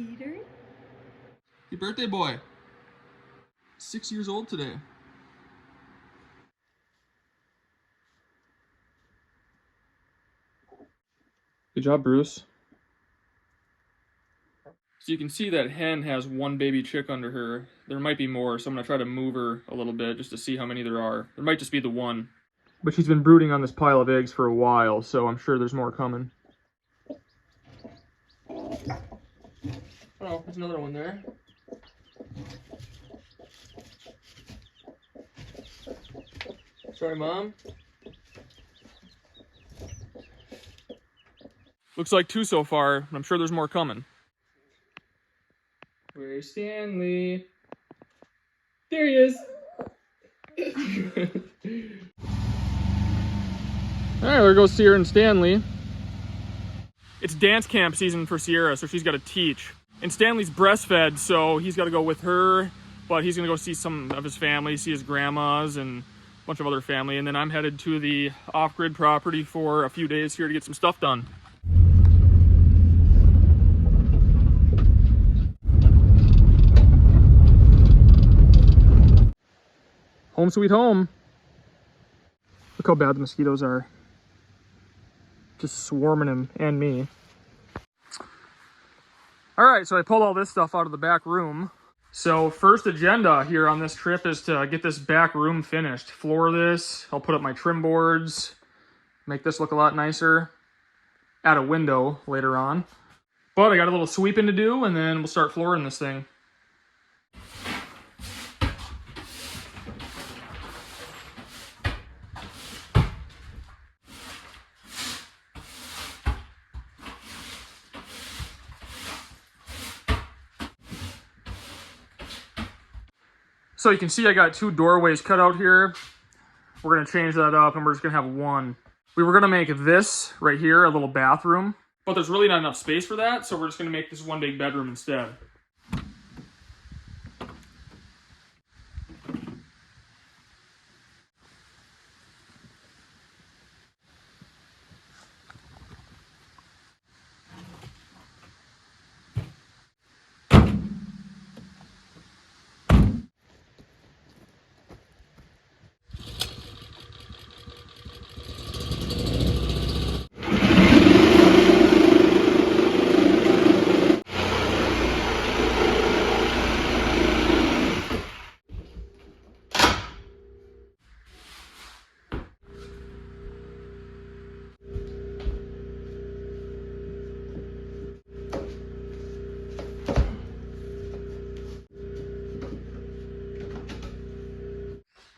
Peter? Happy birthday, boy. 6 years old today. Good job, Bruce. So you can see that hen has one baby chick under her. There might be more, so I'm gonna try to move her a little bit just to see how many there are. There might just be the one. But she's been brooding on this pile of eggs for a while, so I'm sure there's more coming. Oh, there's another one there. Sorry, Mom. Looks like 2 so far, and I'm sure there's more coming. Where's Stanley? There he is! Alright, there goes Cierra and Stanley. It's dance camp season for Cierra, so she's got to teach. And Stanley's breastfed, so he's got to go with her, but he's going to go see some of his family, see his grandmas and a bunch of other family. And then I'm headed to the off-grid property for a few days here to get some stuff done. Home sweet home. Look how bad the mosquitoes are. Just swarming him and me. All right, so I pulled all this stuff out of the back room. So first agenda here on this trip is to get this back room finished. Floor this, I'll put up my trim boards, make this look a lot nicer. Add a window later on. But I got a little sweeping to do, and then we'll start flooring this thing. So you can see I got 2 doorways cut out here. We're gonna change that up and we're just gonna have one. We were gonna make this right here a little bathroom, but there's really not enough space for that, so we're just gonna make this one big bedroom instead.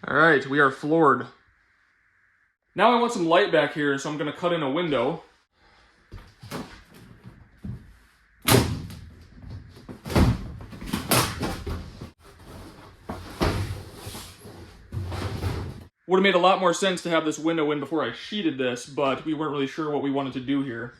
All right, we are floored. Now I want some light back here, so I'm gonna cut in a window. Would have made a lot more sense to have this window in before I sheeted this, but we weren't really sure what we wanted to do here.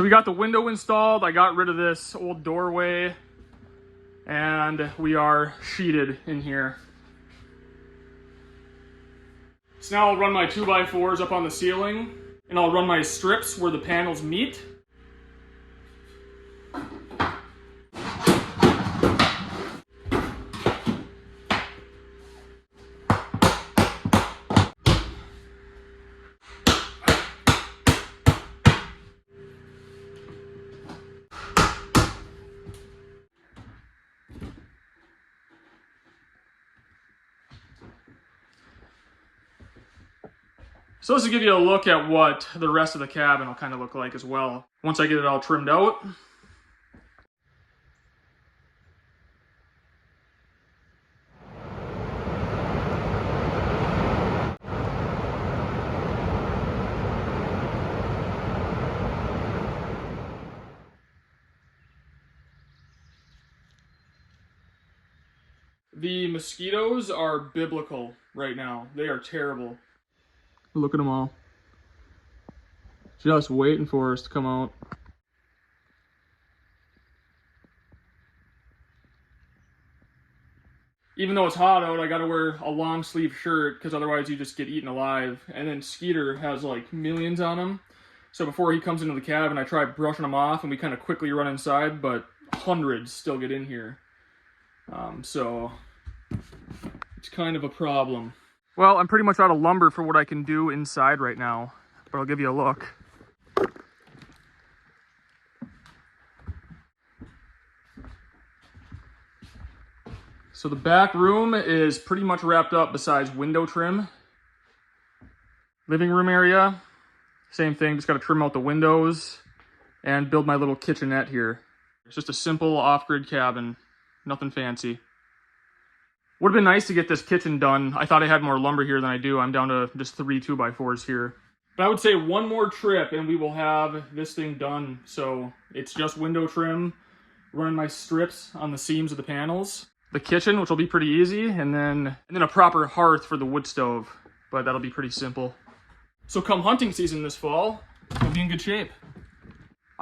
So we got the window installed. I got rid of this old doorway and we are sheeted in here. So now I'll run my 2x4s up on the ceiling and I'll run my strips where the panels meet. So this will give you a look at what the rest of the cabin will kind of look like as well, once I get it all trimmed out. The mosquitoes are biblical right now. They are terrible. Look at them all. Just waiting for us to come out. Even though it's hot out, I gotta wear a long sleeve shirt because otherwise you just get eaten alive. And then Skeeter has like millions on him. So before he comes into the cabin, I try brushing them off and we kind of quickly run inside, but hundreds still get in here. So it's kind of a problem. Well, I'm pretty much out of lumber for what I can do inside right now, but I'll give you a look. So the back room is pretty much wrapped up besides window trim. Living room area, same thing, just got to trim out the windows and build my little kitchenette here. It's just a simple off-grid cabin, nothing fancy. Would have been nice to get this kitchen done. I thought I had more lumber here than I do. I'm down to just 3 2x4s here. But I would say one more trip and we will have this thing done. So it's just window trim, running my strips on the seams of the panels. The kitchen, which will be pretty easy, and then a proper hearth for the wood stove. But that'll be pretty simple. So come hunting season this fall, we'll be in good shape.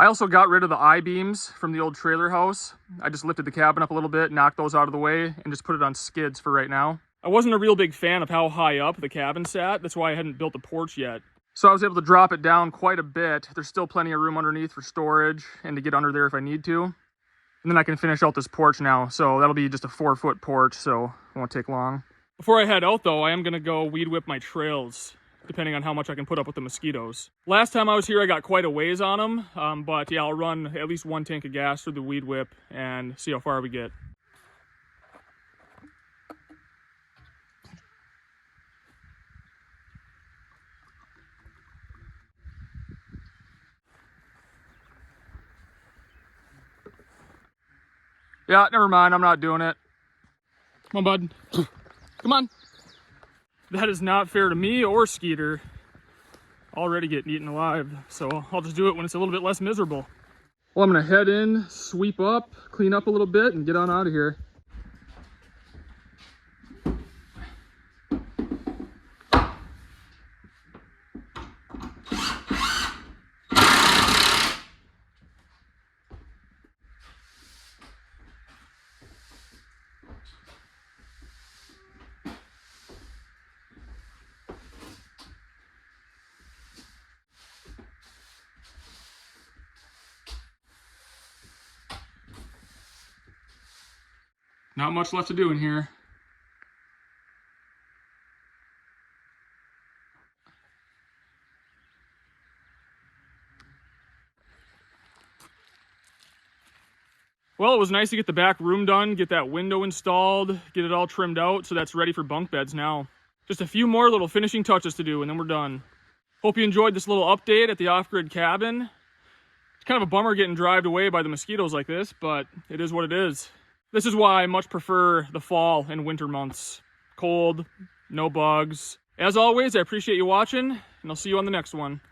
I also got rid of the I-beams from the old trailer house. I just lifted the cabin up a little bit, knocked those out of the way, and just put it on skids for right now. I wasn't a real big fan of how high up the cabin sat. That's why I hadn't built the porch yet. So I was able to drop it down quite a bit. There's still plenty of room underneath for storage and to get under there if I need to. And then I can finish out this porch now. So that'll be just a 4-foot porch, so it won't take long. Before I head out though, I am gonna go weed whip my trails, depending on how much I can put up with the mosquitoes. Last time I was here, I got quite a ways on them, but yeah, I'll run at least 1 tank of gas through the weed whip and see how far we get. Yeah, never mind, I'm not doing it. Come on, bud. Come on. That is not fair to me or Skeeter. Already getting eaten alive, so I'll just do it when it's a little bit less miserable. Well, I'm gonna head in, sweep up, clean up a little bit, and get on out of here. Not much left to do in here. Well, it was nice to get the back room done, get that window installed, get it all trimmed out, so that's ready for bunk beds now. Just a few more little finishing touches to do, and then we're done. Hope you enjoyed this little update at the off-grid cabin. It's kind of a bummer getting drived away by the mosquitoes like this, but it is what it is. This is why I much prefer the fall and winter months. Cold, no bugs. As always, I appreciate you watching, and I'll see you on the next one.